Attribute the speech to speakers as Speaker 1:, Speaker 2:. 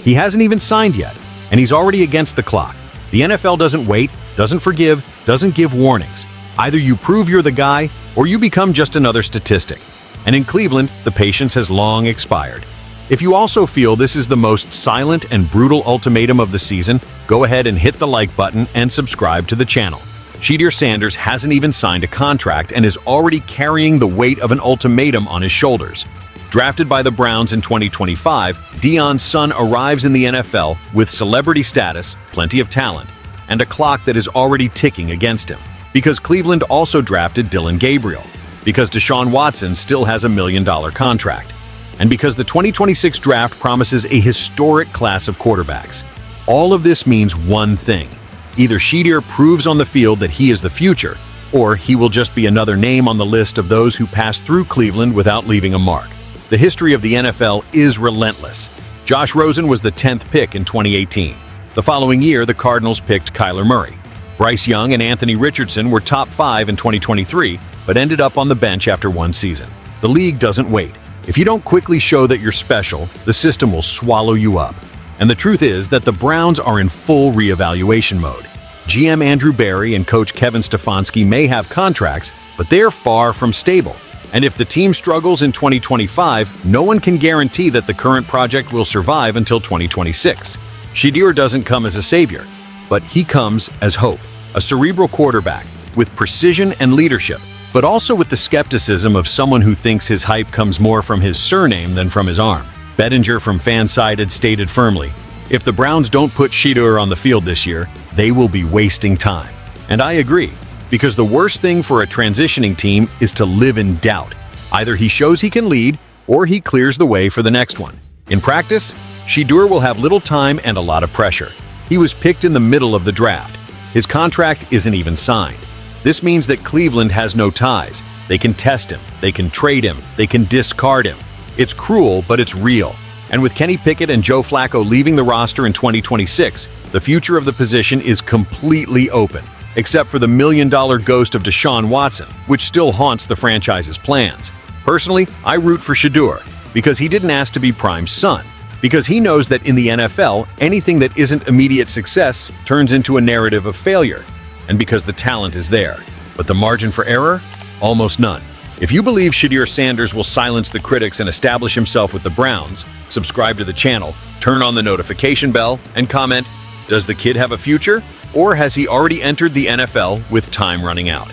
Speaker 1: He hasn't even signed yet, and he's already against the clock. The NFL doesn't wait, doesn't forgive, doesn't give warnings. Either you prove you're the guy, or you become just another statistic. And in Cleveland, the patience has long expired. If you also feel this is the most silent and brutal ultimatum of the season, go ahead and hit the like button and subscribe to the channel. Shedeur Sanders hasn't even signed a contract and is already carrying the weight of an ultimatum on his shoulders. Drafted by the Browns in 2025, Deion's son arrives in the NFL with celebrity status, plenty of talent, and a clock that is already ticking against him. Because Cleveland also drafted Dillon Gabriel. Because Deshaun Watson still has a $1 million contract. And because the 2026 draft promises a historic class of quarterbacks. All of this means one thing. Either Shedeur proves on the field that he is the future, or he will just be another name on the list of those who passed through Cleveland without leaving a mark. The history of the NFL is relentless. Josh Rosen was the 10th pick in 2018. The following year, the Cardinals picked Kyler Murray. Bryce Young and Anthony Richardson were top 5 in 2023, but ended up on the bench after one season. The league doesn't wait. If you don't quickly show that you're special, the system will swallow you up. And the truth is that the Browns are in full reevaluation mode. GM Andrew Berry and coach Kevin Stefanski may have contracts, but they're far from stable. And if the team struggles in 2025, no one can guarantee that the current project will survive until 2026. Shedeur doesn't come as a savior, but he comes as hope, a cerebral quarterback with precision and leadership, but also with the skepticism of someone who thinks his hype comes more from his surname than from his arm. Bettinger from Fanside had stated firmly, if the Browns don't put Shedeur on the field this year, they will be wasting time. And I agree, because the worst thing for a transitioning team is to live in doubt. Either he shows he can lead, or he clears the way for the next one. In practice, Shedeur will have little time and a lot of pressure. He was picked in the middle of the draft. His contract isn't even signed. This means that Cleveland has no ties. They can test him, they can trade him, they can discard him. It's cruel, but it's real. And with Kenny Pickett and Joe Flacco leaving the roster in 2026, the future of the position is completely open, except for the $1 million ghost of Deshaun Watson, which still haunts the franchise's plans. Personally, I root for Shedeur, because he didn't ask to be Prime's son, because he knows that in the NFL, anything that isn't immediate success turns into a narrative of failure, and because the talent is there. But the margin for error? Almost none. If you believe Shedeur Sanders will silence the critics and establish himself with the Browns, subscribe to the channel, turn on the notification bell, and comment, does the kid have a future? Or has he already entered the NFL with time running out?